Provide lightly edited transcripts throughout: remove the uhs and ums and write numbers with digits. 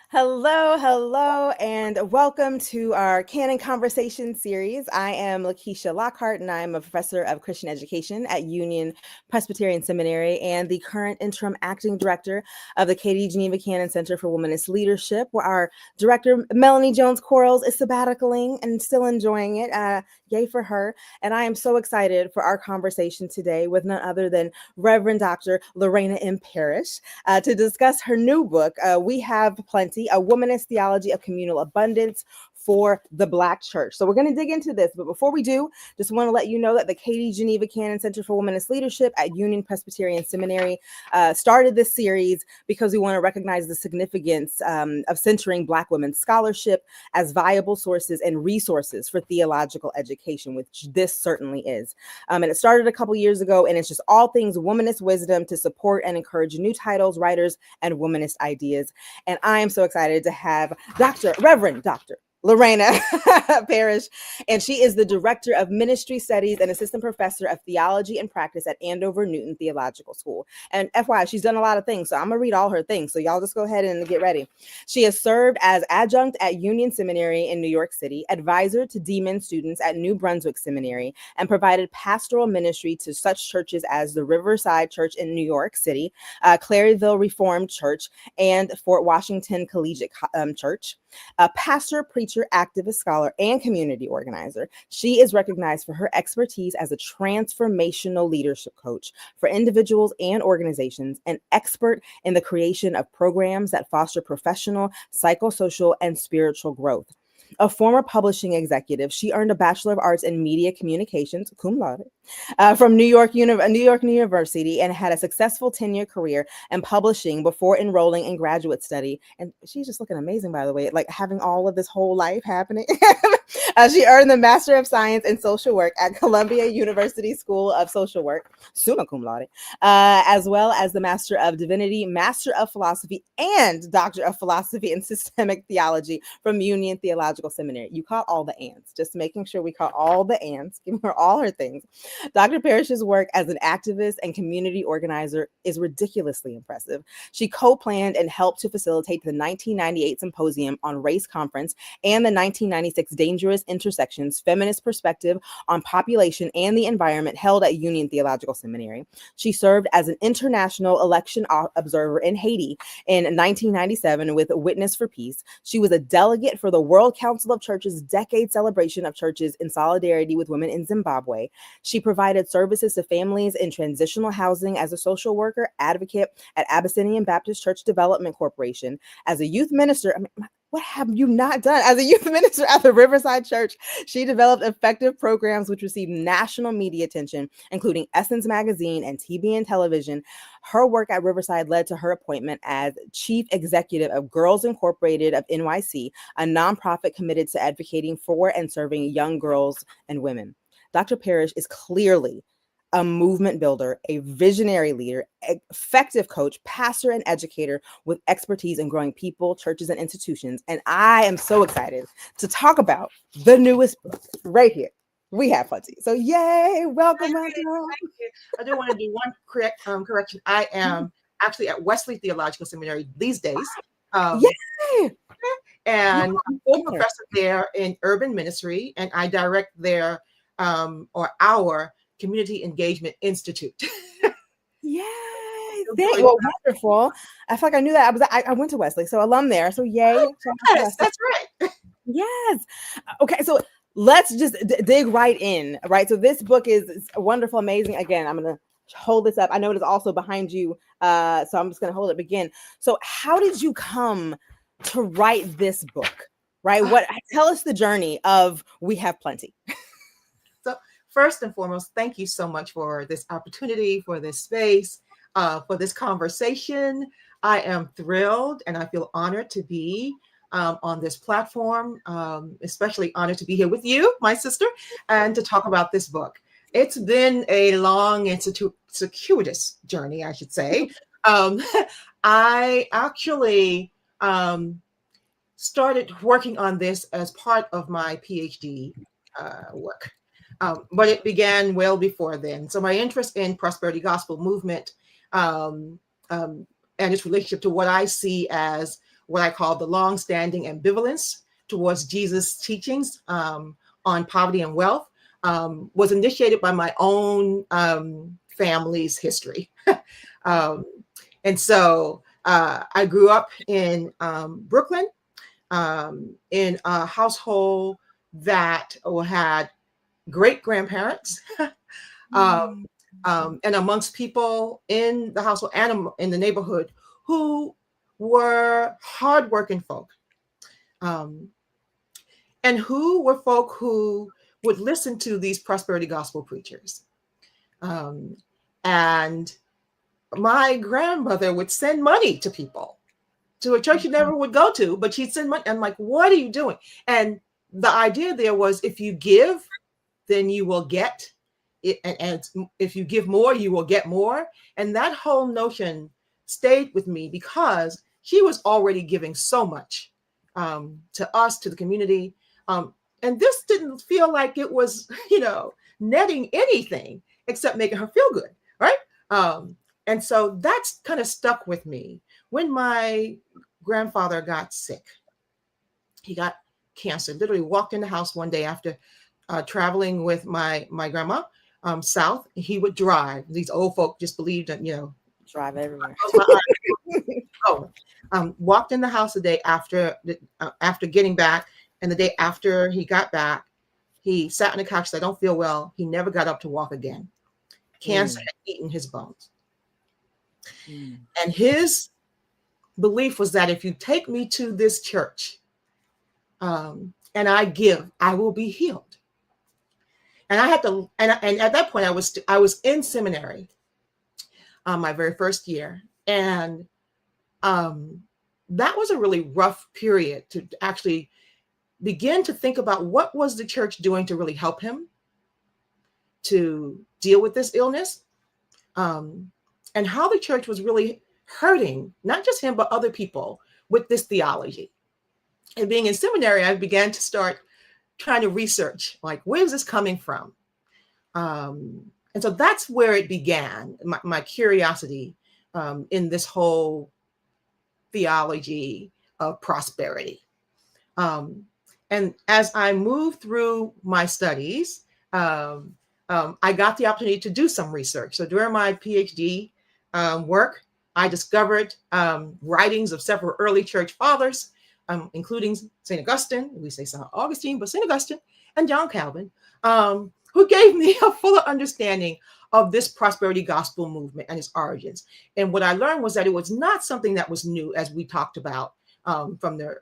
Hello, and welcome to our Canon Conversation series. I am Lakisha Lockhart, and I'm a professor of Christian education at Union Presbyterian Seminary and the current interim acting director of the Katie Geneva Cannon Center for Womanist Leadership, where our director, Melanie Jones-Quarles, is sabbaticaling and still enjoying it. Yay for her. And I am so excited for our conversation today with none other than Reverend Dr. Lorena Parrish to discuss her new book, We Have Plenty, A Womanist Theology of Communal Abundance for the Black Church. So we're going to dig into this, but before we do, just want to let you know that the Katie Geneva Cannon Center for Womanist Leadership at Union Presbyterian Seminary started this series because we want to recognize the significance of centering Black women's scholarship as viable sources and resources for theological education, which this certainly is. And it started a couple years ago, and it's just all things womanist wisdom to support and encourage new titles, writers, and womanist ideas. And I am so excited to have Reverend Dr. Lorena Parrish, and she is the Director of Ministry Studies and Assistant Professor of Theology and Practice at Andover Newton Theological School. And FYI, she's done a lot of things, so I'm gonna read all her things, so y'all just go ahead and get ready. She has served as adjunct at Union Seminary in New York City, advisor to D-Min students at New Brunswick Seminary, and provided pastoral ministry to such churches as the Riverside Church in New York City, Claryville Reformed Church, and Fort Washington Collegiate Church. A pastor, preacher, activist, scholar, and community organizer, she is recognized for her expertise as a transformational leadership coach for individuals and organizations, an expert in the creation of programs that foster professional, psychosocial, and spiritual growth. A former publishing executive, she earned a Bachelor of Arts in Media Communications, cum laude, from New York University, and had a successful 10-year career in publishing before enrolling in graduate study. And she's just looking amazing, by the way, like having all of this whole life happening. She earned the Master of Science in Social Work at Columbia University School of Social Work, summa cum laude, as well as the Master of Divinity, Master of Philosophy, and Doctor of Philosophy and Systemic Theology from Union Theological Seminary. You caught all the ands, just making sure we caught all the ands, giving her all her things. Dr. Parrish's work as an activist and community organizer is ridiculously impressive. She co-planned and helped to facilitate the 1998 Symposium on Race Conference and the 1996 Dangerous Intersections Feminist Perspective on Population and the Environment held at Union Theological Seminary. She served as an international election observer in Haiti in 1997 with Witness for Peace. She was a delegate for the World Council of Churches' Decade Celebration of Churches in Solidarity with Women in Zimbabwe. She provided services to families in transitional housing as a social worker advocate at Abyssinian Baptist Church Development Corporation. As a youth minister, what have you not done? As a youth minister at the Riverside Church, she developed effective programs which received national media attention, including Essence Magazine and TBN Television. Her work at Riverside led to her appointment as chief executive of Girls Incorporated of NYC, a nonprofit committed to advocating for and serving young girls and women. Dr. Parrish is clearly a movement builder, a visionary leader, effective coach, pastor, and educator with expertise in growing people, churches, and institutions. And I am so excited to talk about the newest book right here. We Have Plenty. So yay, welcome. Thank you. I do want to do one correction. I am actually at Wesley Theological Seminary these days. Yay! And I'm a professor there in urban ministry, and I direct their our Community Engagement Institute. Yay! Well, wonderful. I feel like I knew that. I went to Wesley, so alum there. So yay! Yes, that's right. Yes. Okay, so let's just dig right in. Right. So this book is wonderful, amazing. Again, I'm gonna hold this up. I know it is also behind you, so I'm just gonna hold it. Begin. So, how did you come to write this book? Right. Tell us the journey of We Have Plenty. First and foremost, thank you so much for this opportunity, for this space, for this conversation. I am thrilled and I feel honored to be on this platform, especially honored to be here with you, my sister, and to talk about this book. It's been a long and circuitous journey, I should say. I actually started working on this as part of my PhD work. But it began well before then. So my interest in prosperity gospel movement and its relationship to what I see as what I call the long-standing ambivalence towards Jesus' teachings on poverty and wealth was initiated by my own family's history. And so I grew up in Brooklyn in a household that had great grandparents. And amongst people in the household and in the neighborhood who were hardworking folk, and who were folk who would listen to these prosperity gospel preachers. And my grandmother would send money to people, to a church she never would go to, but she'd send money. I'm like, what are you doing? And the idea there was, if you give, then you will get. And if you give more, you will get more. And that whole notion stayed with me because she was already giving so much to us, to the community. And this didn't feel like it was, netting anything except making her feel good, right? And so that's kind of stuck with me. When my grandfather got sick, he got cancer, literally walked in the house one day after traveling with my grandma south. He would drive. These old folk just believed that, drive everywhere. Walked in the house the day after getting back, and the day after he got back, he sat on the couch, said, "I don't feel well." He never got up to walk again. Cancer had eaten his bones. And his belief was that if you take me to this church and I give, I will be healed. And I had to, and at that point I was in seminary my very first year. And that was a really rough period to actually begin to think about what was the church doing to really help him to deal with this illness, and how the church was really hurting, not just him, but other people with this theology. And being in seminary, I began to start trying to research, like, where's this coming from? And so that's where it began, my curiosity in this whole theology of prosperity. And as I moved through my studies, I got the opportunity to do some research. So during my PhD work, I discovered writings of several early church fathers, including St. Augustine, we say St. Augustine, but St. Augustine and John Calvin, who gave me a fuller understanding of this prosperity gospel movement and its origins. And what I learned was that it was not something that was new, as we talked about from the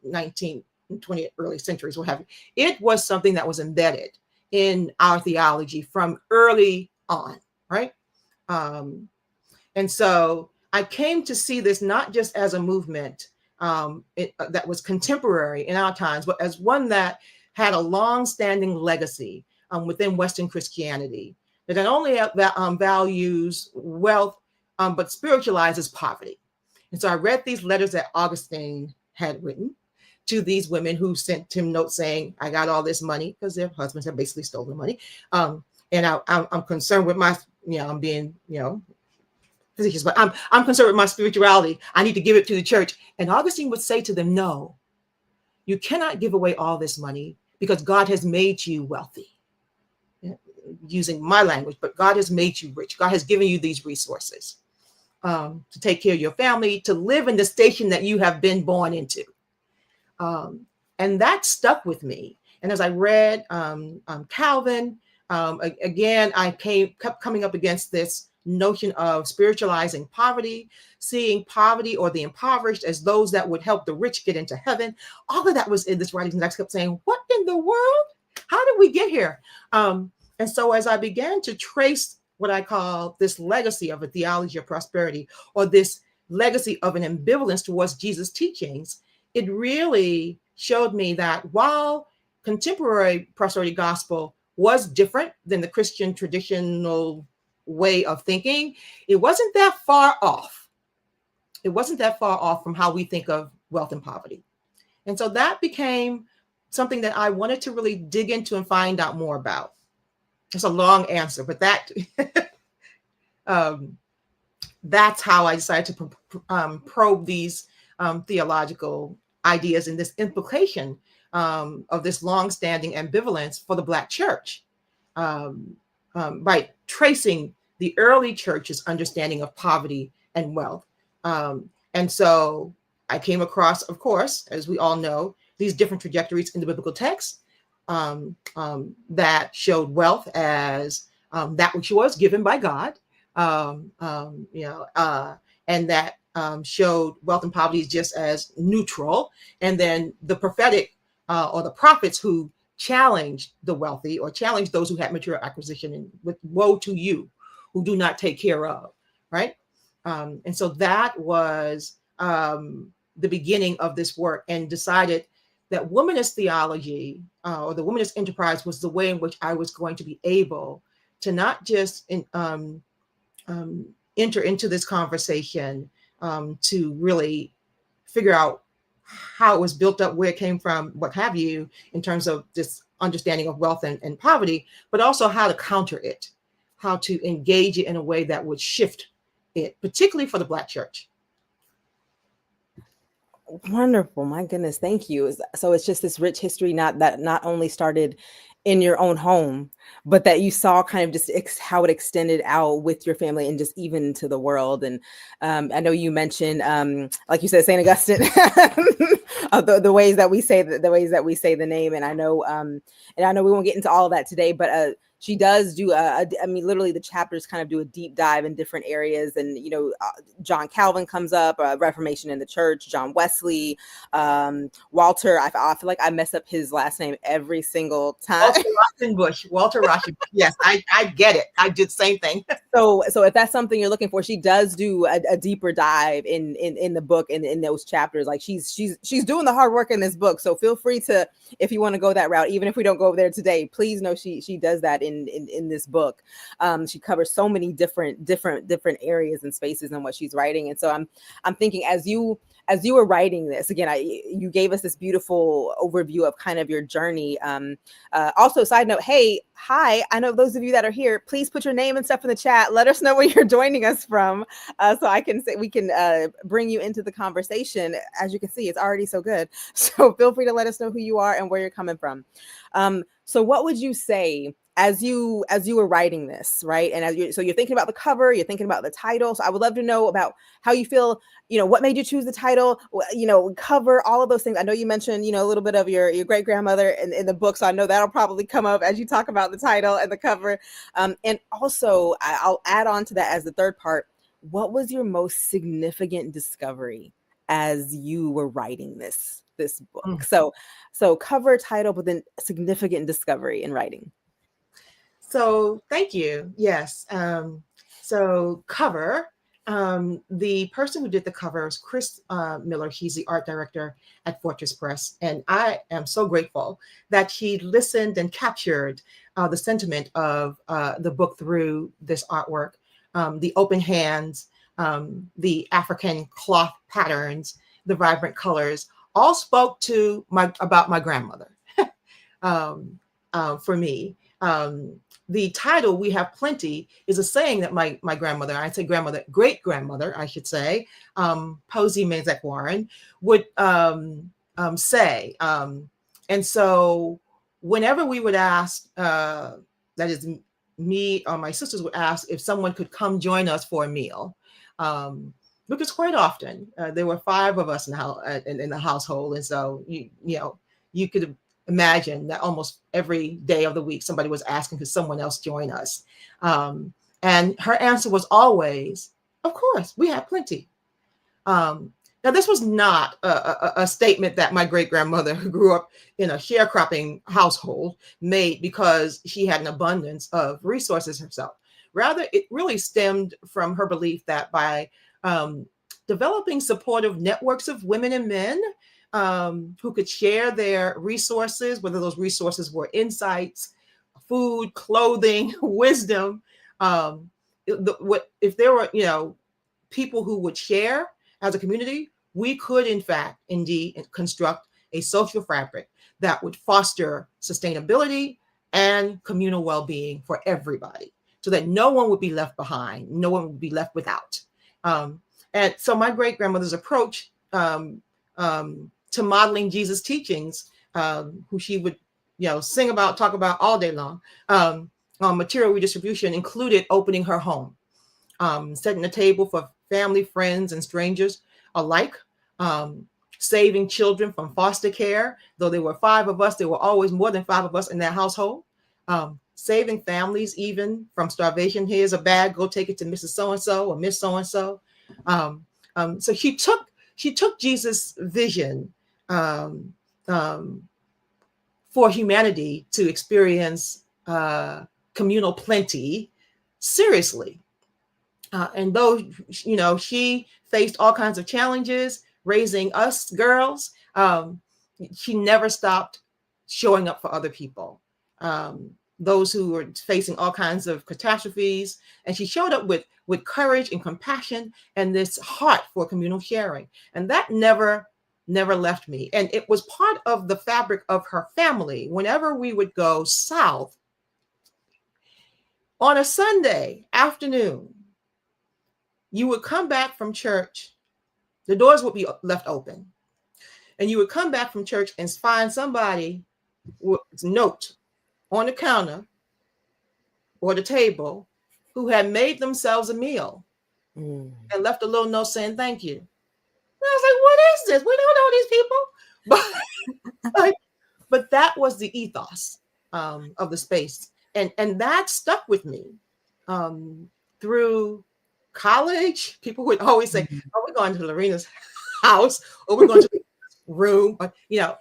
19th and 20th early centuries, what have you. It was something that was embedded in our theology from early on, right? And so I came to see this not just as a movement that was contemporary in our times, but as one that had a long-standing legacy within Western Christianity, that not only values wealth, but spiritualizes poverty. And so I read these letters that Augustine had written to these women who sent him notes saying, I got all this money, because their husbands had basically stolen money. And I'm concerned with my, I'm being, facetious, but I'm concerned with my spirituality. I need to give it to the church. And Augustine would say to them, no, you cannot give away all this money because God has made you wealthy. Using my language, but God has made you rich. God has given you these resources to take care of your family, to live in the station that you have been born into. And that stuck with me. And as I read Calvin, again, I kept coming up against this notion of spiritualizing poverty, seeing poverty or the impoverished as those that would help the rich get into heaven. All of that was in this writing. And I kept saying, what in the world? How did we get here? And so as I began to trace what I call this legacy of a theology of prosperity, or this legacy of an ambivalence towards Jesus' teachings, it really showed me that while contemporary prosperity gospel was different than the Christian traditional way of thinking, it wasn't that far off. It wasn't that far off from how we think of wealth and poverty. And so that became something that I wanted to really dig into and find out more about. It's a long answer, but that that's how I decided to probe these theological ideas and this implication of this longstanding ambivalence for the Black church by tracing the early church's understanding of poverty and wealth. And so I came across, of course, as we all know, these different trajectories in the biblical text that showed wealth as that which was given by God, and that showed wealth and poverty just as neutral. And then the prophetic or the prophets who challenged the wealthy or challenged those who had material acquisition and with woe to you who do not take care of, right? And so that was the beginning of this work, and decided that womanist theology or the womanist enterprise was the way in which I was going to be able to not just enter into this conversation to really figure out how it was built up, where it came from, what have you, in terms of this understanding of wealth and poverty, but also how to counter it, how to engage it in a way that would shift it, particularly for the Black church. Wonderful. My goodness. Thank you. So it's just this rich history, not only started in your own home, but that you saw kind of just how it extended out with your family and just even to the world. And I know you mentioned, like you said, St. Augustine, the ways that we say the name. And I know we won't get into all of that today, but she does do literally the chapters kind of do a deep dive in different areas. And, John Calvin comes up, Reformation in the church, John Wesley, Walter. I feel like I mess up his last name every single time. Walter Rauschenbusch. Yes, I get it. I did the same thing. So if that's something you're looking for, she does do a deeper dive in the book and in those chapters. Like she's doing the hard work in this book. So feel free to, if you want to go that route, even if we don't go there today, please know she does that in this book. She covers so many different areas and spaces in what she's writing. And so I'm thinking, as you were writing this, again, you gave us this beautiful overview of kind of your journey. Also, side note, hi, I know those of you that are here, please put your name and stuff in the chat. Let us know where you're joining us from, so we can bring you into the conversation. As you can see, it's already so good. So feel free to let us know who you are and where you're coming from. So what would you say as you were writing this, right? And you're thinking about the cover, you're thinking about the title. So I would love to know about how you feel, what made you choose the title, cover, all of those things. I know you mentioned, a little bit of your great grandmother in the book. So I know that'll probably come up as you talk about the title and the cover. And also I'll add on to that as the third part. What was your most significant discovery as you were writing this book? So cover, title, but then significant discovery in writing. So thank you. Yes. So cover, the person who did the cover is Chris Miller. He's the art director at Fortress Press. And I am so grateful that he listened and captured the sentiment of the book through this artwork, the open hands, the African cloth patterns, the vibrant colors, all spoke to about my grandmother. For me, the title, We Have Plenty, is a saying that my grandmother, I say grandmother, great grandmother, I should say, Posey Mazak Warren, would say. And so whenever we would ask, that is me or my sisters would ask if someone could come join us for a meal, because quite often there were 5 of us in the household. And so, you could imagine that almost every day of the week, somebody was asking, could someone else join us? And her answer was always, of course, we have plenty. Now, this was not a statement that my great grandmother, who grew up in a sharecropping household, made because she had an abundance of resources herself. Rather, it really stemmed from her belief that by developing supportive networks of women and men who could share their resources, whether those resources were insights, food, clothing, wisdom, if there were, people who would share as a community, we could, in fact, indeed, construct a social fabric that would foster sustainability and communal well-being for everybody, so that no one would be left behind, no one would be left without. And so my great grandmother's approach to modeling Jesus' teachings, who she would, sing about, talk about all day long. Material redistribution included opening her home, setting a table for family, friends, and strangers alike, saving children from foster care. Though there were 5 of us, there were always more than 5 of us in that household. Saving families even from starvation. Here's a bag, go take it to Mrs. So-and-so or Miss So-and-so. So she took Jesus' vision for humanity to experience communal plenty seriously. And though, she faced all kinds of challenges raising us girls, she never stopped showing up for other people, those who were facing all kinds of catastrophes. And she showed up with courage and compassion and this heart for communal sharing. And that never left me. And it was part of the fabric of her family. Whenever we would go south on a Sunday afternoon, you would come back from church, the doors would be left open, and you would come back from church and find somebody with a note on the counter or the table who had made themselves a meal and left a little note saying thank you. And I was like, what is this? We don't know these people. But that was the ethos of the space. And that stuck with me through college. People would always say, oh, we're going to Lorena's house, or we're going to the room. But,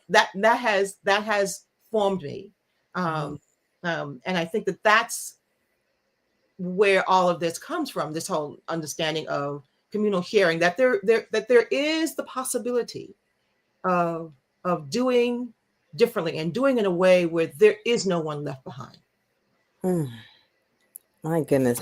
that has formed me. And I think that's where all of this comes from, this whole understanding of communal sharing, that there is the possibility of doing differently and doing in a way where there is no one left behind. My goodness,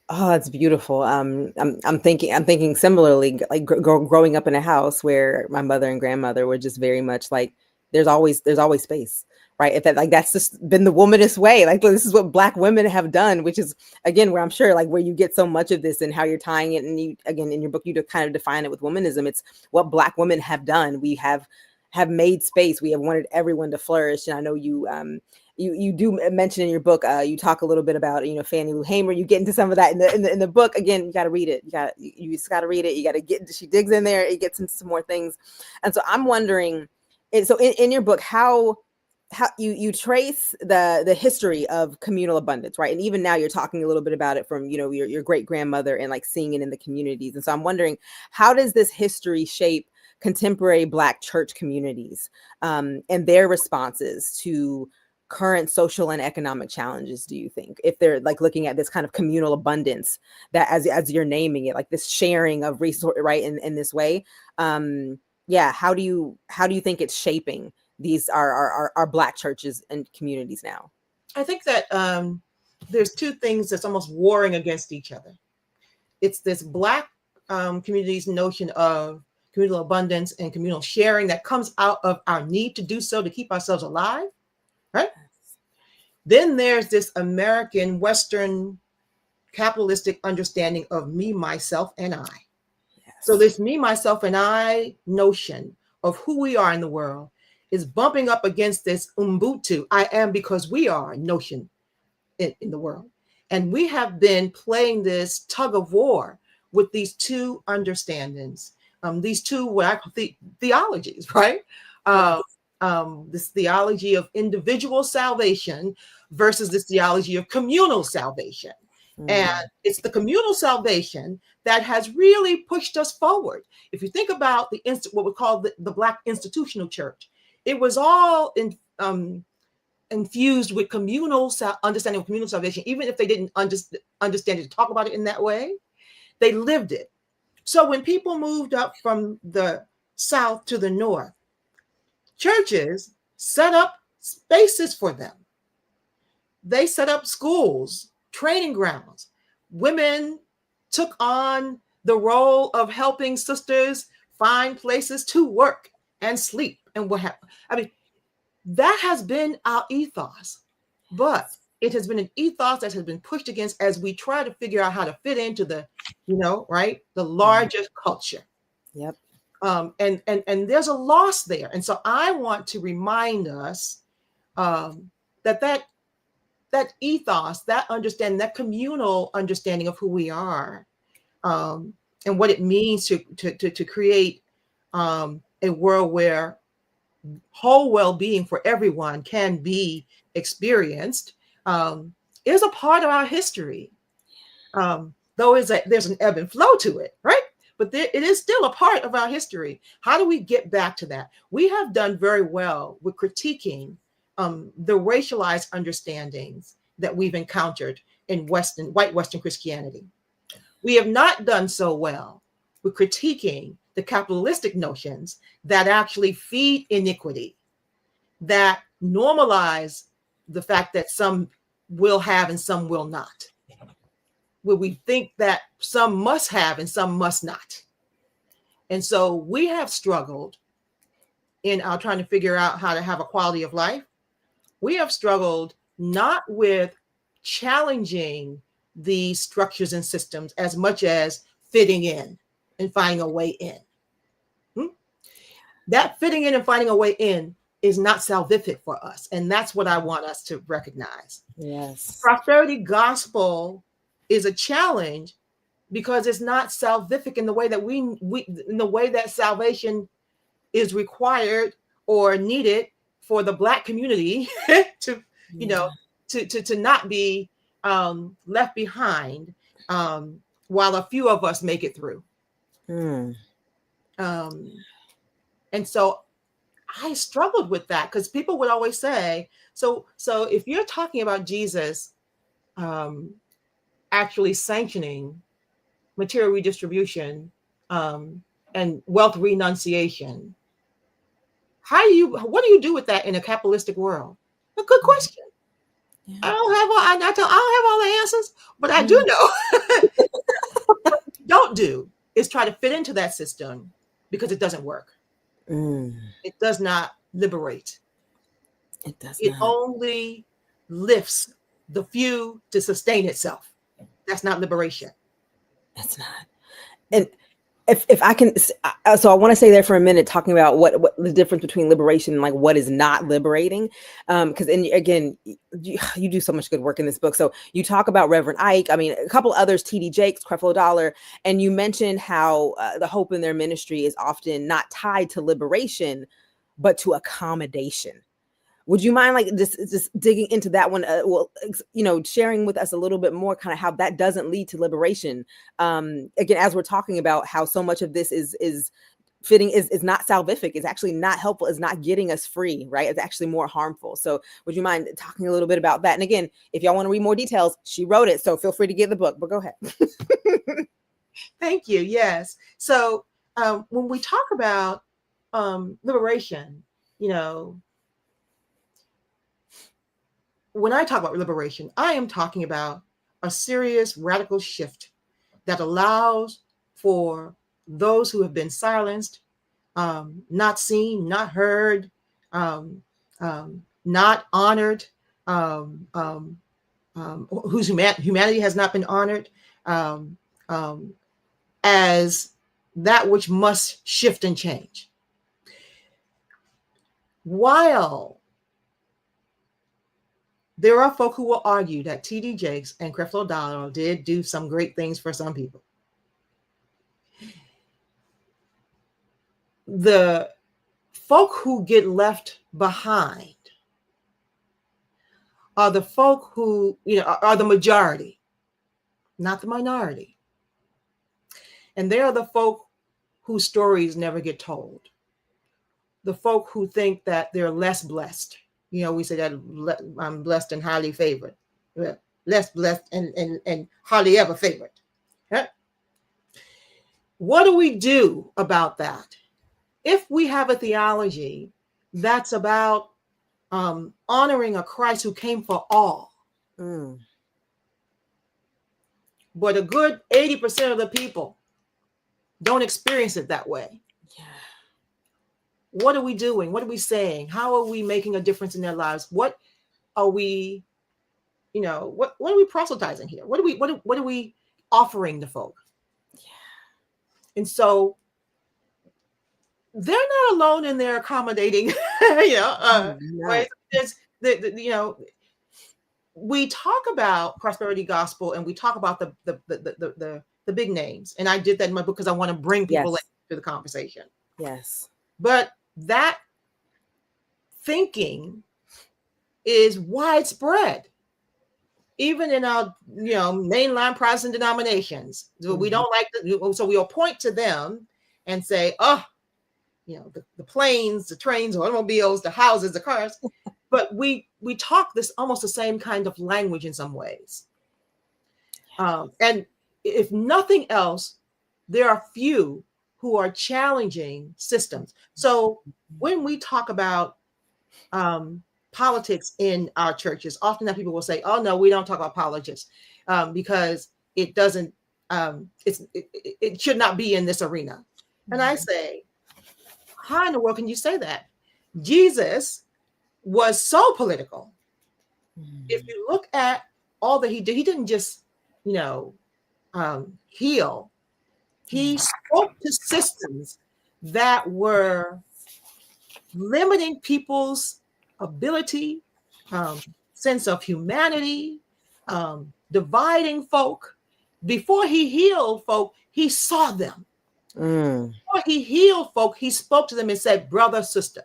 it's beautiful. I'm thinking similarly, like growing up in a house where my mother and grandmother were just very much like, there's always space, right? If that's just been the womanist way, like this is what Black women have done, which is again where I'm sure like where you get so much of this and how you're tying it, and you again in your book you kind of define it with womanism. It's what Black women have done. We have made space. We have wanted everyone to flourish, and I know you you do mention in your book, you talk a little bit about, Fannie Lou Hamer. You get into some of that in the book. Again, you got to read it. You just got to read it. You got to she digs in there. It gets into some more things. And so I'm wondering, so in your book, how you trace the history of communal abundance, right? And even now you're talking a little bit about it from, your great grandmother and like seeing it in the communities. And so I'm wondering, how does this history shape contemporary Black church communities and their responses to current social and economic challenges, do you think, if they're like looking at this kind of communal abundance that as you're naming it, like this sharing of resource, right, in this way? How do you think it's shaping these our Black churches and communities now? I think that there's two things that's almost warring against each other. It's this Black community's notion of communal abundance and communal sharing that comes out of our need to do so to keep ourselves alive. Right? Then there's this American Western capitalistic understanding of me, myself, and I. Yes. So this me, myself, and I notion of who we are in the world is bumping up against this Ubuntu, I am because we are notion in the world. And we have been playing this tug of war with these two understandings, these two what I call theologies, right? This theology of individual salvation versus this theology of communal salvation. And it's the communal salvation that has really pushed us forward. If you think about what we call the Black institutional church, it was all infused with communal understanding of communal salvation. Even if they didn't understand it to talk about it in that way, they lived it. So when people moved up from the South to the North, churches set up spaces for them. They set up schools, training grounds. Women took on the role of helping sisters find places to work and sleep and what have you. I mean, that has been our ethos, but it has been an ethos that has been pushed against as we try to figure out how to fit into the, right, the larger culture. Yep. And there's a loss there. And so I want to remind us that ethos, that understanding, that communal understanding of who we are, and what it means to create a world where whole well-being for everyone can be experienced, is a part of our history. Though there's an ebb and flow to it, right? But it is still a part of our history. How do we get back to that? We have done very well with critiquing the racialized understandings that we've encountered in white Western Christianity. We have not done so well with critiquing the capitalistic notions that actually feed iniquity, that normalize the fact that some will have and some will not, where we think that some must have and some must not. And so we have struggled in our trying to figure out how to have a quality of life. We have struggled not with challenging the structures and systems as much as fitting in and finding a way in. That fitting in and finding a way in is not salvific for us. And that's what I want us to recognize. Yes. Prosperity gospel is a challenge because it's not salvific in the way that in the way that salvation is required or needed for the Black community to, to not be left behind while a few of us make it through. And so I struggled with that because people would always say, so if you're talking about Jesus actually sanctioning material redistribution and wealth renunciation, what do you do with that in a capitalistic world? A good question. Yeah. I don't have all the answers, but I do know what you don't do is try to fit into that system because it doesn't work. It does not liberate. It only lifts the few to sustain itself. That's not liberation. That's not. And if I can, so I want to stay there for a minute, talking about what the difference between liberation and like what is not liberating. Because again, you do so much good work in this book. So you talk about Reverend Ike. I mean, a couple others, T.D. Jakes, Creflo Dollar, and you mentioned how the hope in their ministry is often not tied to liberation, but to accommodation. Would you mind like just digging into that one? Sharing with us a little bit more kind of how that doesn't lead to liberation. Again, as we're talking about how so much of this is fitting is not salvific, is actually not helpful, is not getting us free, right? It's actually more harmful. So would you mind talking a little bit about that? And again, if y'all want to read more details, she wrote it, so feel free to get the book, but go ahead. Thank you. Yes. So when we talk about liberation, when I talk about liberation, I am talking about a serious radical shift that allows for those who have been silenced, not seen, not heard, not honored, whose humanity has not been honored, as that which must shift and change. While there are folk who will argue that T.D. Jakes and Creflo Dollar did do some great things for some people, the folk who get left behind are the folk who, are the majority, not the minority. And they are the folk whose stories never get told. The folk who think that they're less blessed. We say that I'm blessed and highly favored. Less blessed and hardly ever favored. Okay? What do we do about that? If we have a theology that's about honoring a Christ who came for all, but a good 80% of the people don't experience it that way. Yeah. What are we doing? What are we saying? How are we making a difference in their lives? What are we, what are we proselytizing here? What are we offering the folk? Yeah. And so they're not alone in their accommodating, ways. Not. There's, we talk about prosperity gospel and we talk about the big names, and I did that in my book because I want to bring people Yes. into the conversation. Yes. But that thinking is widespread, even in our mainline Protestant denominations. We don't like so we'll point to them and say, oh, the planes, the trains, the automobiles, the houses, the cars. But we talk this almost the same kind of language in some ways. And if nothing else, there are few who are challenging systems. So when we talk about politics in our churches, often that people will say, oh, no, we don't talk about politics because it doesn't, it should not be in this arena. And I say, how in the world can you say that? Jesus was so political. If you look at all that he did, he didn't just, heal. He spoke to systems that were limiting people's ability, sense of humanity, dividing folk. Before he healed folk, he saw them. Before he healed folk, he spoke to them and said, brother, sister.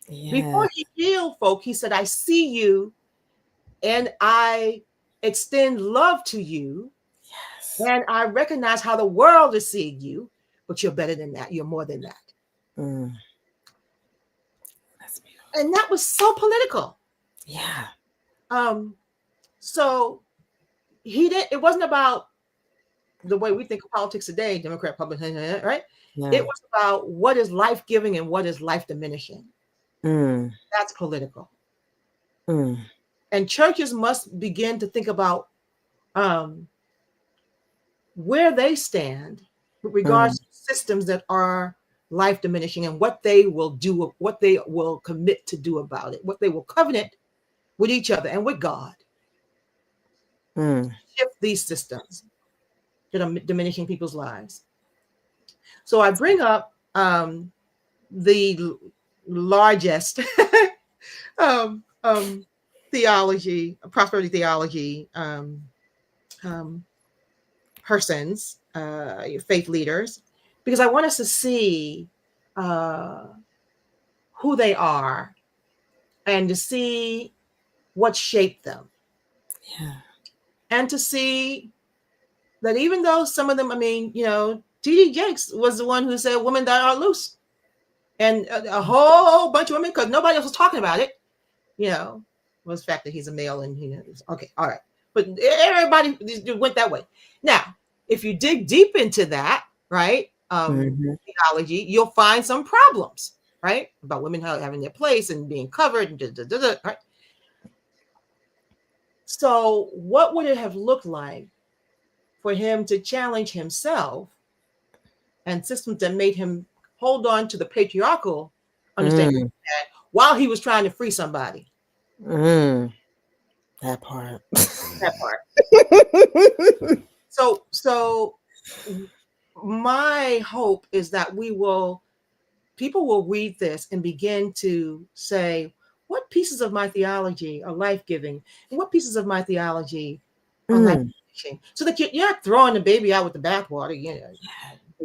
Yeah. Before he healed folk, he said, I see you and I extend love to you. Yes. And I recognize how the world is seeing you, but you're better than that. You're more than that. That's beautiful. And that was so political. Yeah. So it wasn't about the way we think of politics today, Democrat, Republican, right? No. It was about what is life-giving and what is life-diminishing. That's political. And churches must begin to think about where they stand with regards to systems that are life-diminishing and what they will do, what they will commit to do about it, what they will covenant with each other and with God. Shift these systems that are diminishing people's lives. So I bring up the largest theology, prosperity theology persons, faith leaders, because I want us to see who they are and to see what shaped them. Yeah. And to see that even though some of them, T.D. Jakes was the one who said, women that are loose. And a whole bunch of women, because nobody else was talking about it, was the fact that he's a male and okay, all right. But everybody went that way. Now, if you dig deep into that, right, theology, you'll find some problems, right, about women having their place and being covered, and right? So what would it have looked like for him to challenge himself and systems that made him hold on to the patriarchal understanding while he was trying to free somebody? That part. So my hope is that people will read this and begin to say, what pieces of my theology are life-giving and what pieces of my theology are life-giving? So that you're not throwing the baby out with the bathwater,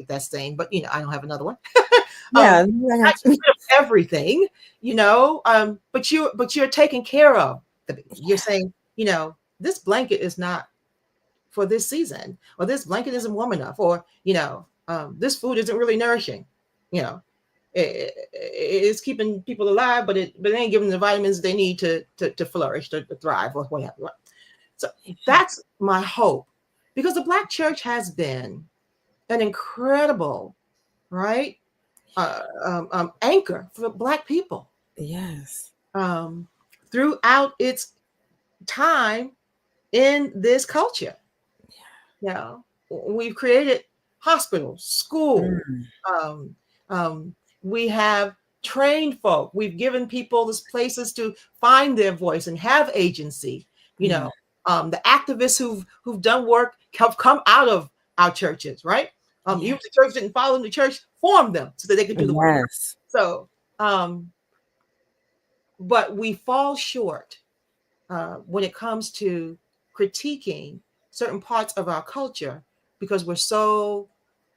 that saying, but I don't have another one. Yeah, not everything, but you're taking care of the baby. You're saying, this blanket is not for this season, or this blanket isn't warm enough, or this food isn't really nourishing. It's keeping people alive, but it ain't giving them the vitamins they need to flourish, to thrive, or whatever. So that's my hope, because the Black church has been an incredible, right, anchor for Black people. Yes. Throughout its time in this culture. We've created hospitals, schools. We have trained folk. We've given people these places to find their voice and have agency. The activists who've done work have come out of our churches, right? Even if the church didn't follow them, the church formed them so that they could do the work. Yes. So, but we fall short when it comes to critiquing certain parts of our culture because we're so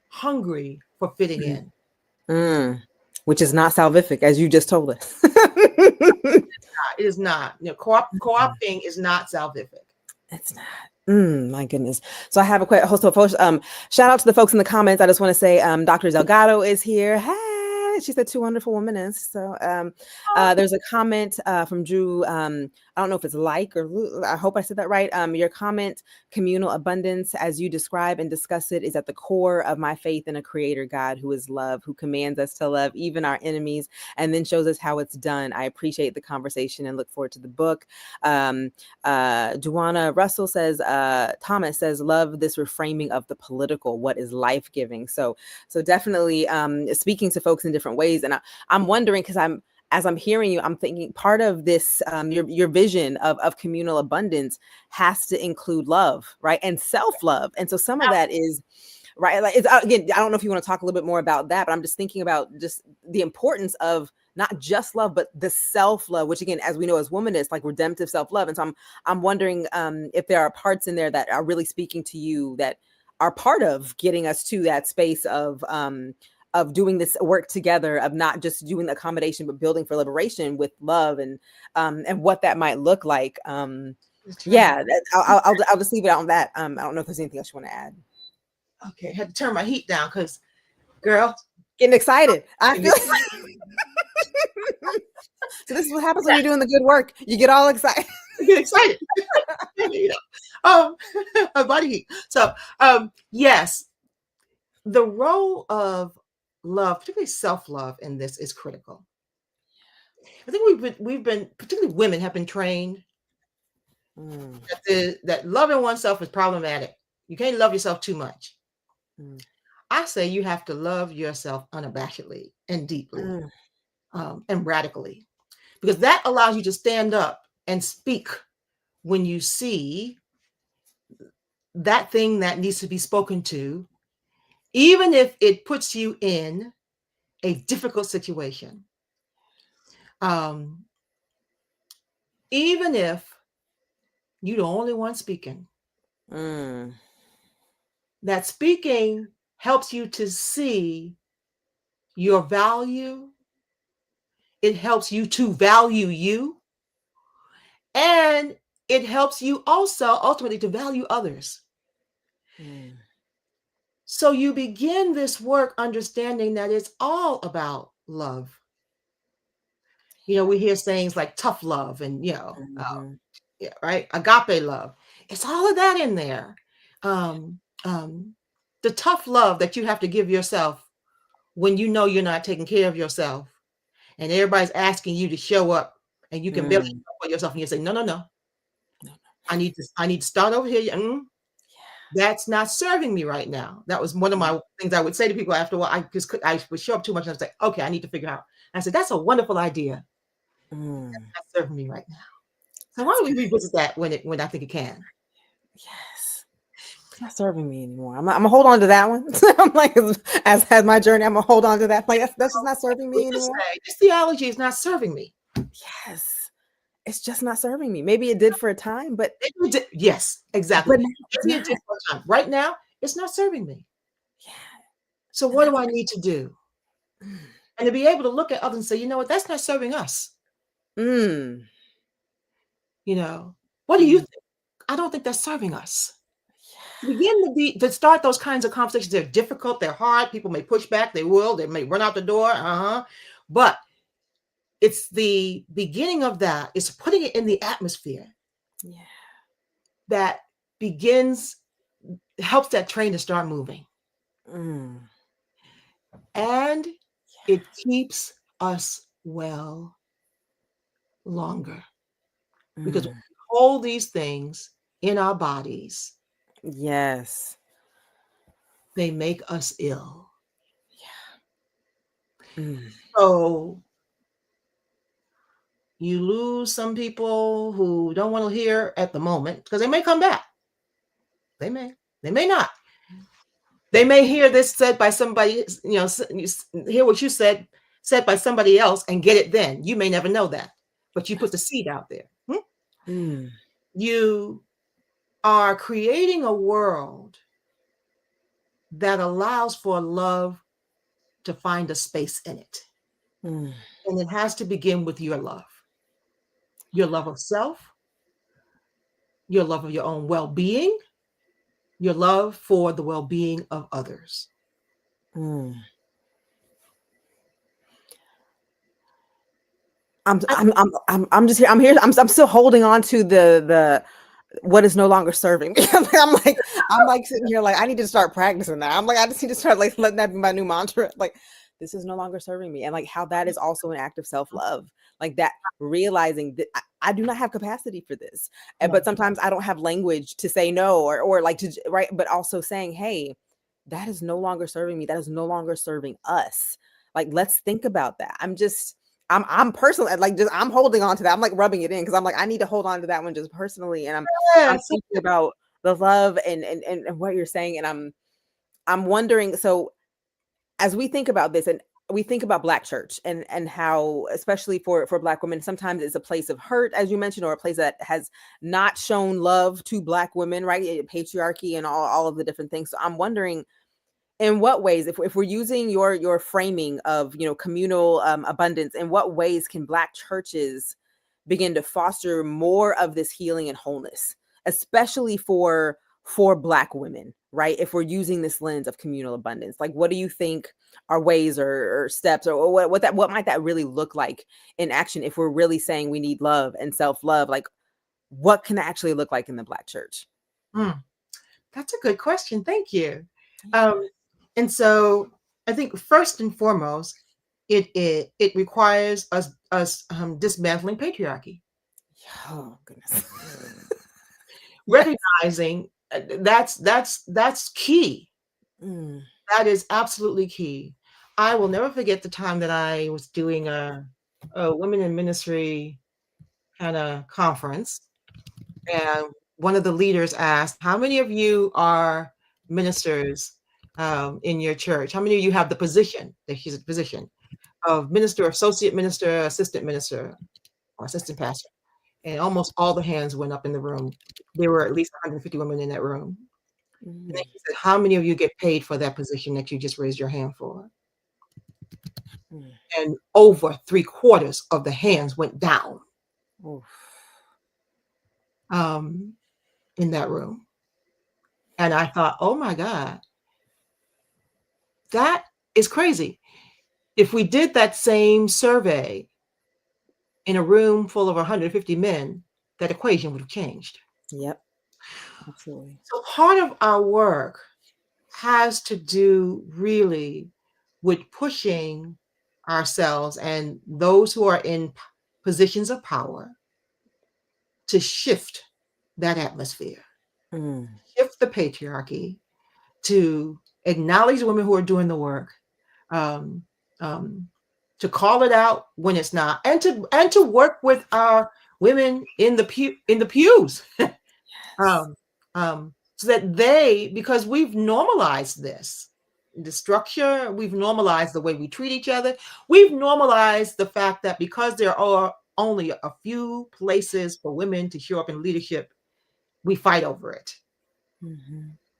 hungry for fitting in. Which is not salvific, as you just told us. It is not. Co-opting is not salvific. It's not. My goodness. So I have a question. Shout out to the folks in the comments. I just want to say Dr. Delgado is here. Hey, she said 2 wonderful womanists. So there's a comment from Drew. I don't know if it's or I hope I said that right. Your comment, communal abundance, as you describe and discuss it, is at the core of my faith in a creator God who is love, who commands us to love even our enemies, and then shows us how it's done. I appreciate the conversation and look forward to the book. Duana Russell says, Thomas says, love this reframing of the political, what is life-giving. So definitely speaking to folks in different ways. And I'm wondering, because as I'm hearing you, I'm thinking part of this, your vision of communal abundance has to include love, right? And self-love. And so some of that is, right, like again, I don't know if you want to talk a little bit more about that, but I'm just thinking about just the importance of not just love, but the self-love, which again, as we know as womanists, like redemptive self-love. And so I'm wondering if there are parts in there that are really speaking to you that are part of getting us to that space of doing this work together, of not just doing the accommodation, but building for liberation with love and what that might look like. I'll just leave it on that. I don't know if there's anything else you want to add. Okay, I had to turn my heat down because, girl, getting excited. I feel. So this is what happens when you're doing the good work. You get all excited. Get excited. Body heat. So, yes, the role of love, particularly self-love in this, is critical. I think we've been particularly women have been trained that loving oneself is problematic. You can't love yourself too much. I say you have to love yourself unabashedly and deeply and radically, because that allows you to stand up and speak when you see that thing that needs to be spoken to, even if it puts you in a difficult situation. Even if you're the only one speaking, that speaking helps you to see your value. It helps you to value you. And it helps you also ultimately to value others. So you begin this work understanding that it's all about love. We hear sayings like tough love and, right? Agape love. It's all of that in there. The tough love that you have to give yourself when you know you're not taking care of yourself and everybody's asking you to show up and you can barely show up for yourself and you say, no. I need to start over here. That's not serving me right now. That was one of my things I would say to people after a while. I would show up too much and I would say, okay, I need to figure out. And I said, that's a wonderful idea. That's not serving me right now. So why don't we revisit that when I think it can? Yes. It's not serving me anymore. I'm gonna hold on to that one. I'm like, as my journey, I'm gonna hold on to that. Like that's just not serving me anymore. This theology is not serving me. Yes. It's just not serving me. Maybe it did for a time, but yes, exactly. But maybe it did for a time. Right now, it's not serving me. Yeah. So what do I need to do? And to be able to look at others and say, you know what, that's not serving us. What do you think? I don't think that's serving us. Begin to start those kinds of conversations. They're difficult, they're hard. People may push back, they may run out the door. But it's the beginning of that. It's putting it in the atmosphere. Yeah. That helps that train to start moving. And it keeps us well longer. Because we hold these things in our bodies. Yes. They make us ill. Yeah. So you lose some people who don't want to hear at the moment because they may come back. They may not. They may hear this said by somebody, hear what you said by somebody else and get it then. You may never know that, but you put the seed out there. Mm. You are creating a world that allows for love to find a space in it. Mm. And it has to begin with your love of self, your love of your own well-being, your love for the well-being of others. Mm. I'm just here. I'm here. I'm still holding on to the what is no longer serving me. I'm like sitting here like I need to start practicing that. I'm like I just need to start like letting that be my new mantra. Like this is no longer serving me, and like how that is also an act of self-love. Like that realizing that I do not have capacity for this, but sometimes I don't have language to say no or like to right, but also saying hey, that is no longer serving me. That is no longer serving us. Like let's think about that. I'm personally like just I'm holding on to that. I'm like rubbing it in because I'm like I need to hold on to that one just personally, and I'm Yes. thinking about the love and what you're saying, and I'm wondering. So as we think about this, and we think about Black church and how, especially for Black women, sometimes it's a place of hurt, as you mentioned, or a place that has not shown love to Black women, right? Patriarchy and all of the different things. So I'm wondering in what ways, if we're using your framing of communal abundance, in what ways can Black churches begin to foster more of this healing and wholeness, especially for Black women, right? If we're using this lens of communal abundance, like what do you think are ways or steps, or what might that really look like in action if we're really saying we need love and self-love? Like what can that actually look like in the Black church? That's a good question. Thank you. And so I think first and foremost, it requires us dismantling patriarchy. Oh goodness. Recognizing that's key. Mm. That is absolutely key. I will never forget the time that I was doing a women in ministry kind of conference, and one of the leaders asked, "How many of you are ministers in your church? How many of you have the position?" That he's a position of minister, associate minister, assistant minister, or assistant pastor. And almost all the hands went up in the room. There were at least 150 women in that room. And then he said, "How many of you get paid for that position that you just raised your hand for?" And over 3/4 of the hands went down in that room. And I thought, oh my God, that is crazy. If we did that same survey in a room full of 150 men, that equation would have changed. Yep. Absolutely. So part of our work has to do really with pushing ourselves and those who are in positions of power to shift that atmosphere, shift the patriarchy, to acknowledge women who are doing the work, um, to call it out when it's not, and to work with our women in the pews, so that because we've normalized this, the structure, we've normalized the way we treat each other, we've normalized the fact that because there are only a few places for women to show up in leadership, we fight over it,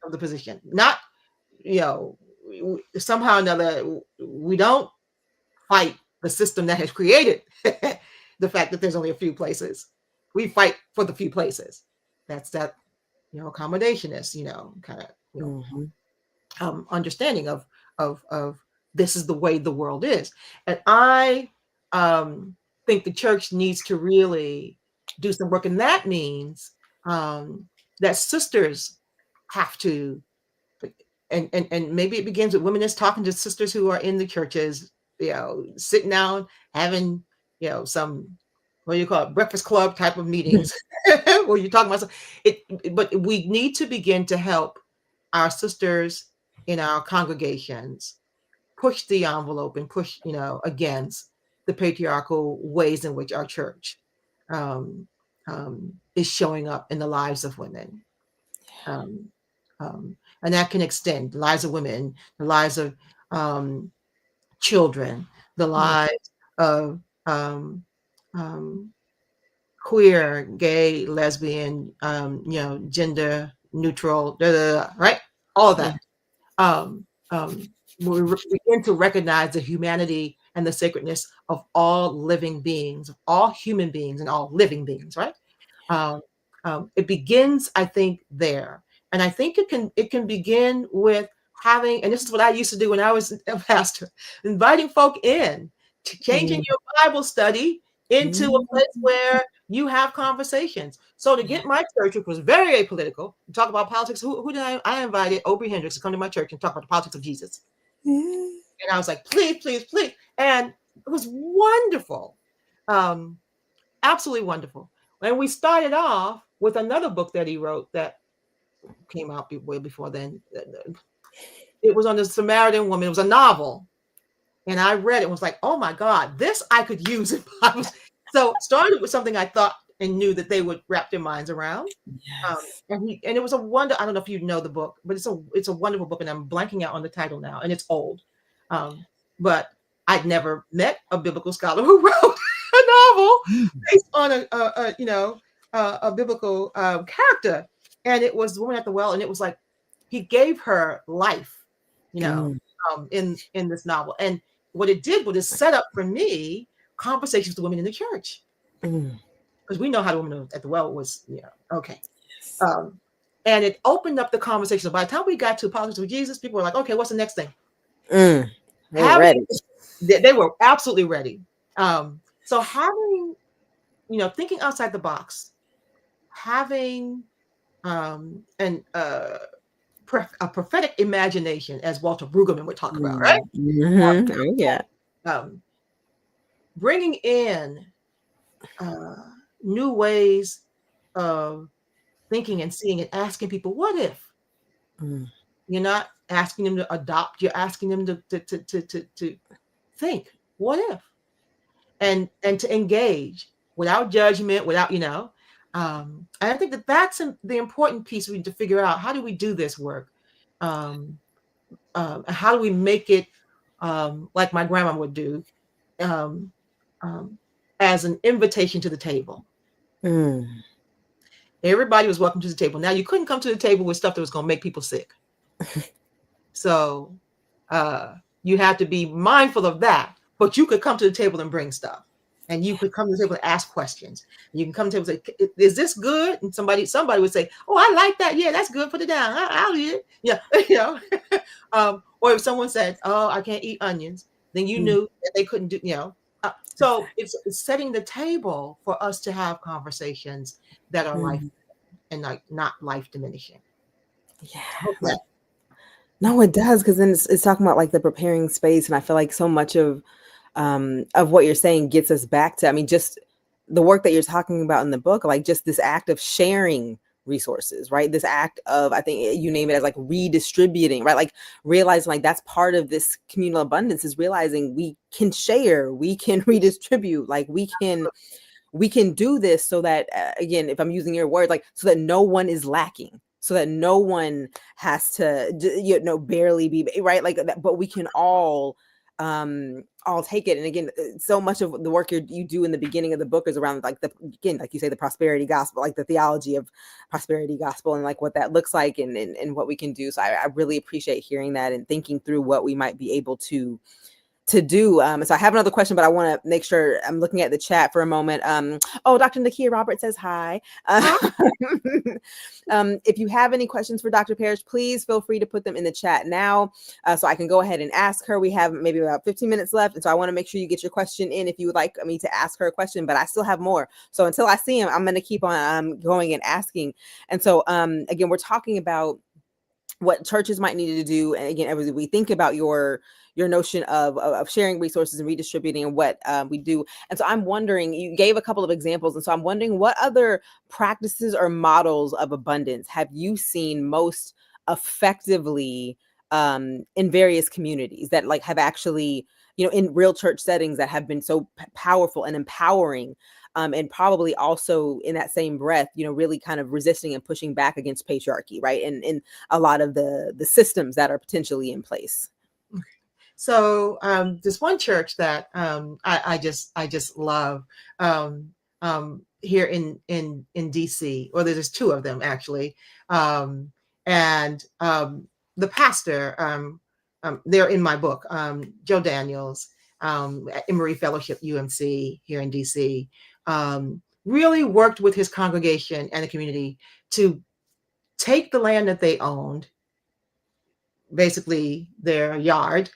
of the position. Not, somehow or another, we don't fight the system that has created the fact that there's only a few places. We fight for the few places. That's that, accommodationist, kind of, understanding of this is the way the world is. And I think the church needs to really do some work, and that means that sisters have to, and maybe it begins with womenist talking to sisters who are in the churches, sitting down having some, what do you call it, breakfast club type of meetings where you're talking about it. But we need to begin to help our sisters in our congregations push the envelope and push against the patriarchal ways in which our church is showing up in the lives of women. And that can extend the lives of women, the lives of children, the lives of um, queer, gay, lesbian, gender neutral, right? All of that. Um, we begin to recognize the humanity and the sacredness of all living beings, of all human beings and all living beings, right? Um, it begins, I think, there. And I think it can begin with having, and this is what I used to do when I was a pastor, inviting folk in, changing your Bible study into a place where you have conversations. So to get my church, which was very apolitical, talk about politics, who did I invited Aubrey Hendricks to come to my church and talk about the politics of Jesus. And I was like, please, please, please. And it was wonderful. Absolutely wonderful. And we started off with another book that he wrote that came out way before then. It was on the Samaritan woman. It was a novel. And I read it and was like, oh my God, this I could use if I was. So started with something I thought and knew that they would wrap their minds around. Yes. And it was a wonder. I don't know if you know the book, but it's a wonderful book, and I'm blanking out on the title now, and it's old. But I'd never met a biblical scholar who wrote a novel based on a biblical character, and it was the woman at the well, and it was like he gave her life, in this novel, and what it did was it set up for me conversations with the women in the church, because we know how the woman at the well was, okay. And it opened up the conversation. By the time we got to politics with Jesus, people were like, okay, what's the next thing? They're ready. They were absolutely ready. So having, thinking outside the box, having a prophetic imagination, as Walter Brueggemann would talk about, right? Oh, yeah. Bringing in new ways of thinking and seeing and asking people, what if? You're not asking them to adopt, you're asking them to think, what if? And to engage without judgment, without, and I think that's the important piece we need to figure out. How do we do this work? How do we make it like my grandma would do, as an invitation to the table? Everybody was welcome to the table. Now, you couldn't come to the table with stuff that was going to make people sick. So you have to be mindful of that. But you could come to the table and bring stuff. And you could come to the table and ask questions. And you can come to the table and say, is this good? And somebody would say, oh, I like that. Yeah, that's good. Put it down. I'll eat it. Yeah. Or if someone said, oh, I can't eat onions, then you knew that they couldn't do, So it's setting the table for us to have conversations that are life and not life diminishing. Yeah. No, it does, because then it's talking about like the preparing space, and I feel like so much of what you're saying gets us back to, I mean, just the work that you're talking about in the book, like just this act of sharing resources, right? This act of, I think you name it as like redistributing, right? Like realizing like that's part of this communal abundance, is realizing we can share, we can redistribute, like we can do this so that, again, if I'm using your word, like so that no one is lacking, so that no one has to, barely be, right? Like that, but we can all take it. And again, so much of the work you do in the beginning of the book is around like like you say, the prosperity gospel, like the theology of prosperity gospel, and like what that looks like and what we can do. So I really appreciate hearing that and thinking through what we might be able to do. So I have another question, but I want to make sure I'm looking at the chat for a moment. Dr. Nakia Roberts says hi. If you have any questions for Dr. Parrish, please feel free to put them in the chat now, so I can go ahead and ask her. We have maybe about 15 minutes left, and so I want to make sure you get your question in if you would like me to ask her a question, but I still have more. So until I see him, I'm going to keep on going and asking. And so again, we're talking about what churches might need to do. And again, as we think about your notion of sharing resources and redistributing and what we do. And so I'm wondering, you gave a couple of examples. And so I'm wondering, what other practices or models of abundance have you seen most effectively in various communities that like have actually, in real church settings that have been so powerful and empowering and probably also in that same breath, really kind of resisting and pushing back against patriarchy, right? And a lot of the systems that are potentially in place. So this one church that I just love here in DC, or there's two of them actually, and the pastor, they're in my book, Joe Daniels, Emory Fellowship UMC here in DC, really worked with his congregation and the community to take the land that they owned, basically their yard,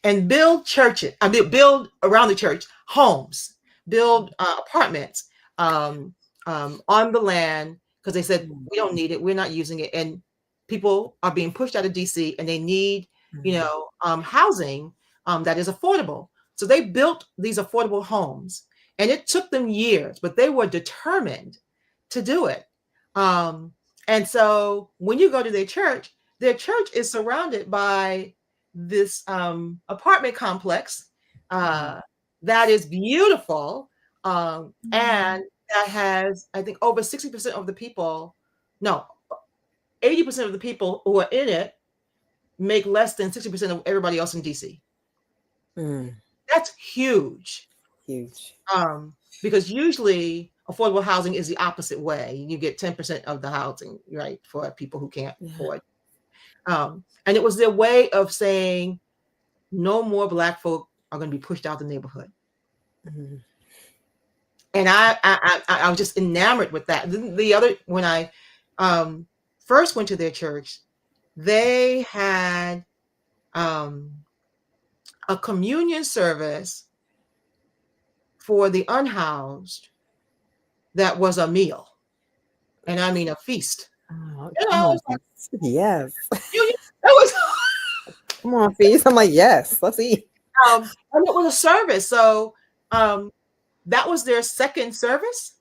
and build churches. I mean, build around the church homes, build apartments on the land, because they said we don't need it, we're not using it, and people are being pushed out of DC, and they need housing that is affordable. So they built these affordable homes, and it took them years, but they were determined to do it. And so when you go to their church is surrounded by this apartment complex that is beautiful, and that has, I think, over 60% of the people, no, 80% of the people who are in it make less than 60% of everybody else in DC. That's huge. Huge. Because usually affordable housing is the opposite way. You get 10% of the housing, right, for people who can't afford. And it was their way of saying no more Black folk are going to be pushed out the neighborhood. And I was just enamored with that. The other, when I first went to their church, they had a communion service for the unhoused that was a meal. And I mean a feast. Yes. Was, come on, feast. I'm like, yes, let's eat. And it was a service. So that was their second service.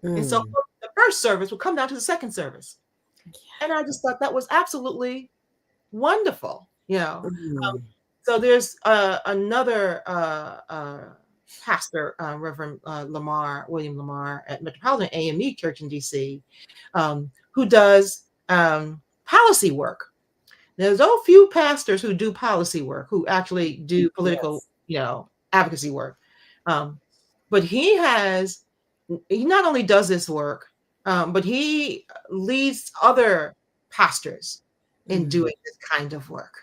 And so the first service would come down to the second service. And I just thought that was absolutely wonderful. So there's another pastor, Reverend William Lamar at Metropolitan AME Church in DC, who does policy work. There's a few pastors who do policy work, who actually do political, advocacy work. But he not only does this work, but he leads other pastors in doing this kind of work.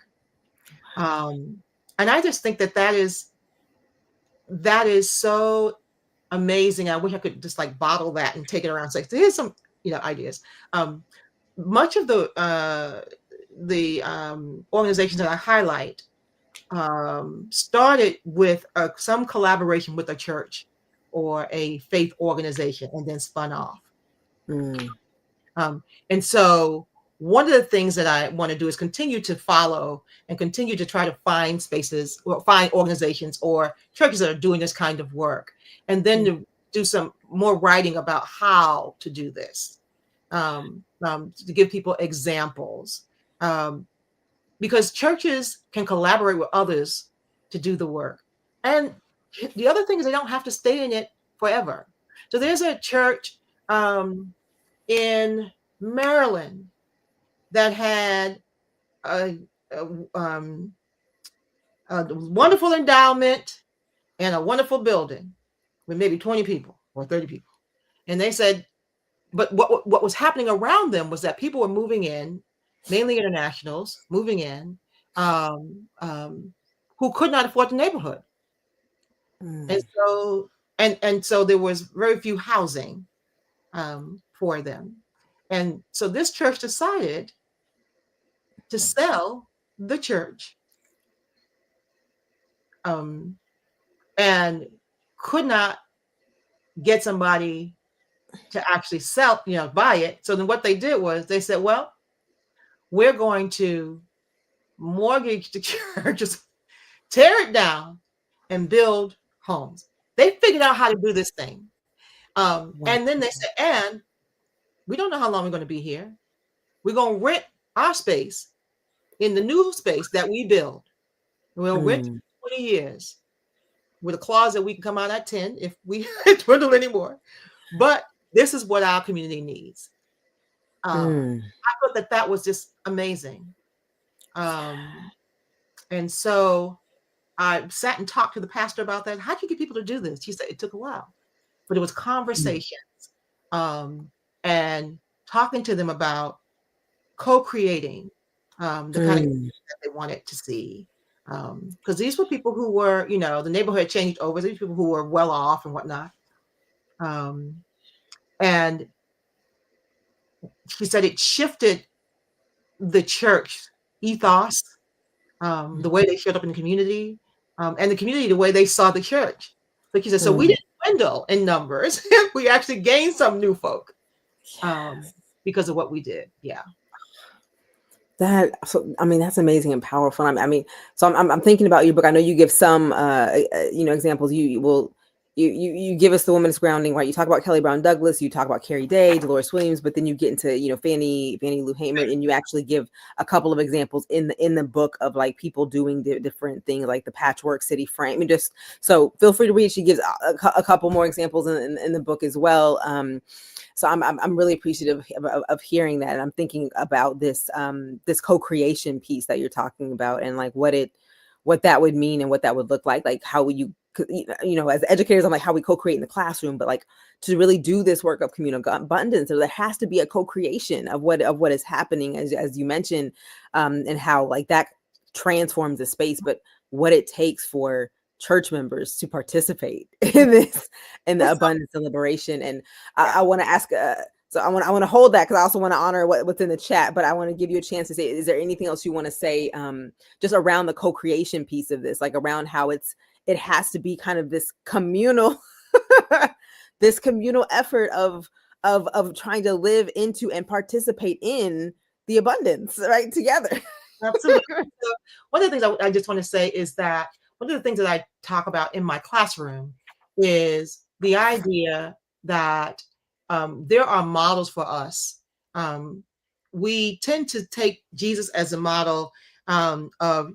And I just think that is so amazing. I wish I could just like bottle that and take it around and say, so here's some, ideas. Much of the organizations that I highlight started with some collaboration with a church or a faith organization and then spun off. And so one of the things that I want to do is continue to follow and continue to try to find spaces or find organizations or churches that are doing this kind of work, and then to do some more writing about how to do this, to give people examples, because churches can collaborate with others to do the work. And the other thing is they don't have to stay in it forever. So there's a church in Maryland that had a wonderful endowment and a wonderful building with maybe 20 people or 30 people. And they said, but what was happening around them was that people were moving in, mainly internationals, moving in, who could not afford the neighborhood. And so there was very few housing for them. And so this church decided to sell the church, and could not get somebody to actually sell, buy it. So then what they did was they said, well, we're going to mortgage the church, just tear it down and build homes. They figured out how to do this thing. And then they said, and we don't know how long we're going to be here. We're going to rent our space in the new space that we build. We'll rent 20 years. with a clause that we can come out at 10 if we dwindle anymore. But this is what our community needs. I thought that that was just amazing. And so I sat and talked to the pastor about that. How do you get people to do this? She said it took a while, but it was conversations and talking to them about co-creating the kind of that they wanted to see. Because these were people who were, you know, the neighborhood changed over. These people who were well off and whatnot. And she said it shifted the church ethos, the way they showed up in the community, and the community, the way they saw the church. Like you said, so we didn't dwindle in numbers. We actually gained some new folk because of what we did. Yeah. So I mean, that's amazing and powerful. I mean, so I'm thinking about your book. I know you give some, examples. You give us the woman's grounding, right? You talk about Kelly Brown Douglas, you talk about Carrie Day, Dolores Williams, but then you get into, Fannie Lou Hamer, and you actually give a couple of examples in the book of like people doing different things, like the patchwork city frame. I mean, just so feel free to read. She gives a couple more examples in the book as well. So I'm really appreciative of hearing that, and I'm thinking about this co-creation piece that you're talking about, and like what that would mean and what that would look like how you as educators, I'm like, how we co-create in the classroom, but like to really do this work of communal abundance, there has to be a co-creation of what is happening, as you mentioned, and how like that transforms the space, but what it takes for church members to participate in this, in the abundance and liberation. And I want to ask, so I want to hold that, because I also want to honor what's in the chat, but I want to give you a chance to say, is there anything else you want to say just around the co-creation piece of this, like around how it has to be kind of this communal this communal effort of trying to live into and participate in the abundance, right, together. Absolutely. So one of the things I just want to say is that one of the things that I talk about in my classroom is the idea that there are models for us. We tend to take Jesus as a model of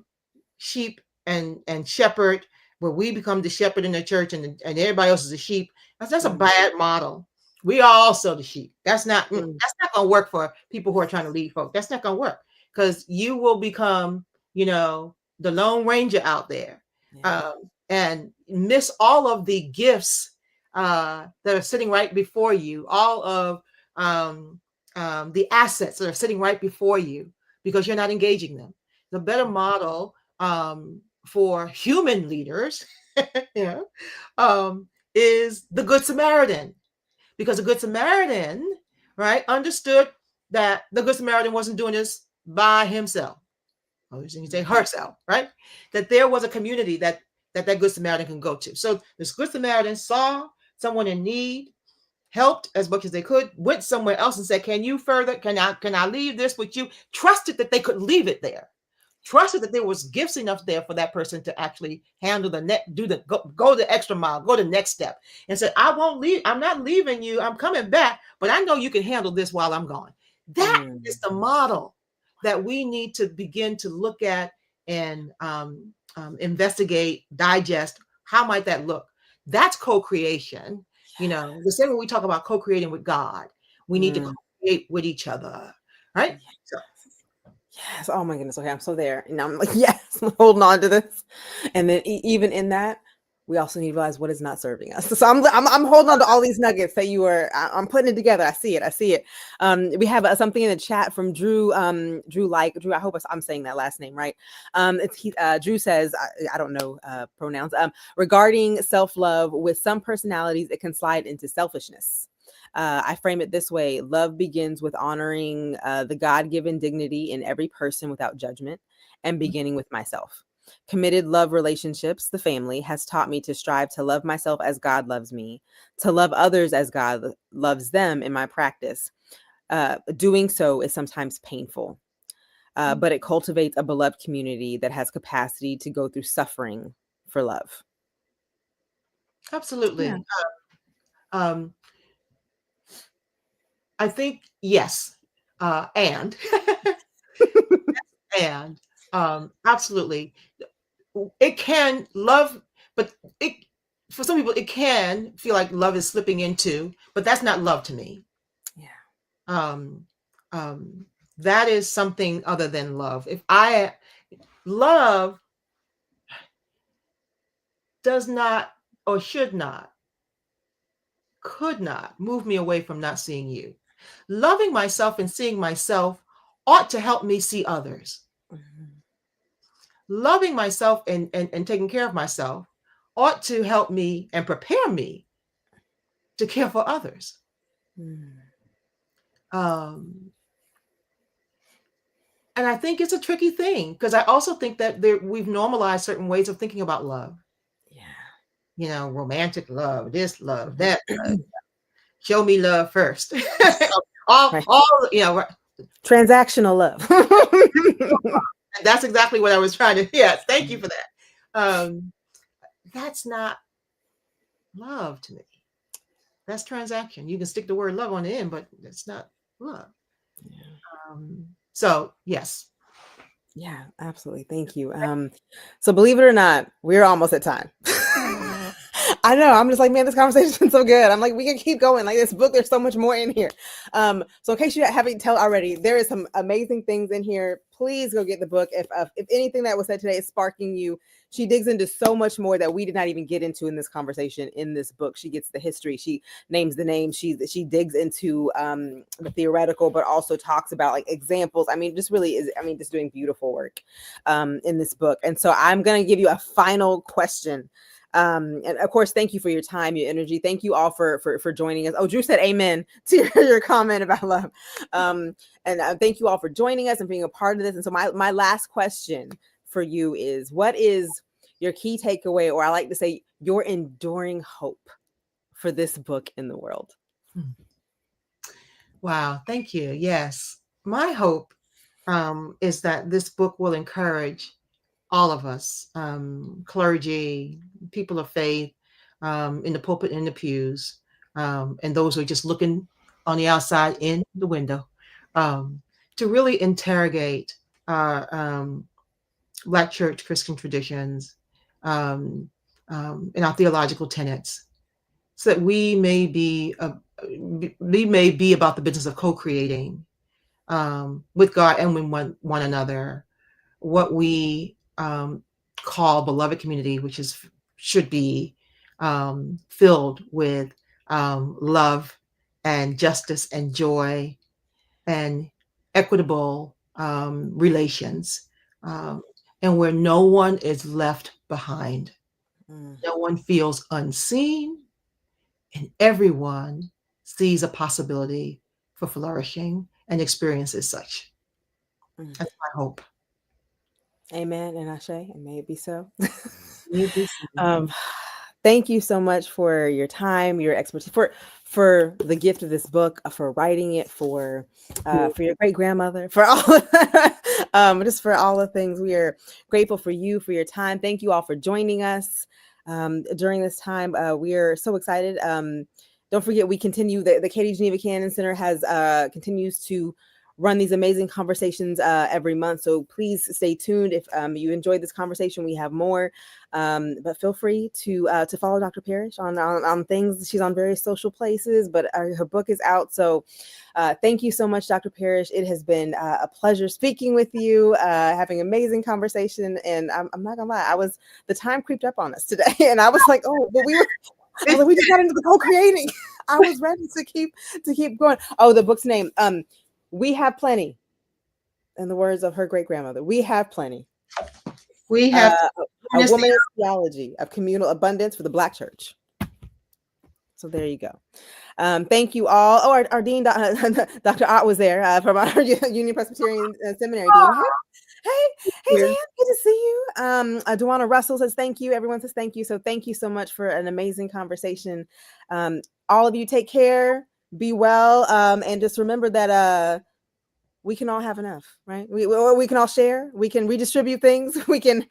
sheep and shepherd, where we become the shepherd in the church and everybody else is a sheep. That's a bad model. We are also the sheep. That's not going to work for people who are trying to lead folk. That's not going to work, because you will become, the Lone Ranger out there, and miss all of the gifts that are sitting right before you, all of the assets that are sitting right before you, because you're not engaging them. The better model for human leaders is the Good Samaritan, because the Good Samaritan, right, understood that the Good Samaritan wasn't doing this by himself. Oh, you can say herself, right? That there was a community that Good Samaritan can go to. So this Good Samaritan saw someone in need, helped as much as they could, went somewhere else and said, can I leave this with you? Trusted that they could leave it there. Trusted that there was gifts enough there for that person to actually handle go the extra mile, go the next step, and said, I won't leave. I'm not leaving you. I'm coming back, but I know you can handle this while I'm gone. That is the model that we need to begin to look at and investigate, digest. How might that look? That's co-creation. The same way we talk about co-creating with God, we need to co-create with each other, right? So. Yes. Oh my goodness. Okay. I'm so there. And I'm like, yes, I'm holding on to this. And then even in that, we also need to realize what is not serving us. So I'm holding on to all these nuggets that I'm putting it together. I see it. We have something in the chat from Drew. Drew, I hope I'm saying that last name right. Drew says, I don't know pronouns. Regarding self-love, with some personalities, it can slide into selfishness. I frame it this way: love begins with honoring the God-given dignity in every person without judgment, and beginning with myself. Committed love relationships, the family, has taught me to strive to love myself as God loves me, to love others as God loves them in my practice. Doing so is sometimes painful, but it cultivates a beloved community that has capacity to go through suffering for love. Absolutely. Yeah. I think, yes. And absolutely. It can love but for some people, it can feel like love is slipping into, but that's not love to me. Yeah. That is something other than love. Love does not, or should not, could not move me away from not seeing you. Loving myself and seeing myself ought to help me see others. Mm-hmm. Loving myself and taking care of myself ought to help me and prepare me to care for others. Mm. And I think it's a tricky thing, because I also think that we've normalized certain ways of thinking about love. Yeah. Romantic love, this love, that love. Show me love first. all, Right. Transactional love. And that's exactly what I was trying to. Yes, thank you for that. That's not love to me. That's transaction. You can stick the word love on the end, but it's not love. Yeah. So yes. Yeah, absolutely. Thank you. So believe it or not, we're almost at time. I know. I'm just like, man, this conversation's been so good. I'm like, we can keep going. Like this book, there's so much more in here. So in case you haven't tell already, there is some amazing things in here. Please go get the book. If anything that was said today is sparking you, she digs into so much more that we did not even get into in this conversation in this book. She gets the history. She names the names. She digs into the theoretical, but also talks about like examples. I mean, just really is. I mean, just doing beautiful work in this book. And so I'm going to give you a final question. And of course, thank you for your time, your energy. Thank you all for joining us. Oh, Drew said amen to your comment about love. And thank you all for joining us and being a part of this. And so my last question for you is, what is your key takeaway, or I like to say your enduring hope for this book in the world? Wow. Thank you. Yes. My hope is that this book will encourage all of us, clergy, people of faith, in the pulpit, in the pews, and those who are just looking on the outside in the window, to really interrogate our Black church Christian traditions, and our theological tenets, so that we may be about the business of co-creating with God and with one another what we call beloved community, which should be filled with love and justice and joy and equitable relations, and where no one is left behind. No one feels unseen, and everyone sees a possibility for flourishing and experiences such. That's my hope. Amen and Ashe, and may it be so. Maybe so. Thank you so much for your time, your expertise, for the gift of this book, for writing it, for your great grandmother, for all just for all the things. We are grateful for you, for your time. Thank you all for joining us during this time. We are so excited. Don't forget, we continue. The Katie Geneva Cannon Center has continues to run these amazing conversations every month. So please stay tuned. If you enjoyed this conversation, we have more. But feel free to follow Dr. Parrish on things. She's on various social places, but her book is out. So thank you so much, Dr. Parrish. It has been a pleasure speaking with you, having amazing conversation. And I'm not gonna lie, the time creeped up on us today, and I was like, oh, but we just got into the co-creating. I was ready to keep going. Oh, the book's name. We Have Plenty. In the words of her great grandmother, we have plenty. We have a Womanist Theology of Communal Abundance for the Black Church. So there you go. Thank you all. Oh, our Dean, Dr. Ott was there from our Union Presbyterian Seminary Dean. Hey, Dan, good to see you. Duana Russell says thank you. Everyone says thank you. So thank you so much for an amazing conversation. All of you take care, be well, and just remember that we can all have enough, right? We can all share. We can redistribute things. We can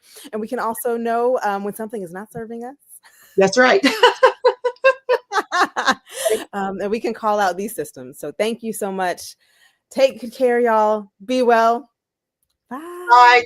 also know when something is not serving us. That's right. And we can call out these systems. So thank you so much. Take care, y'all. Be well. Bye.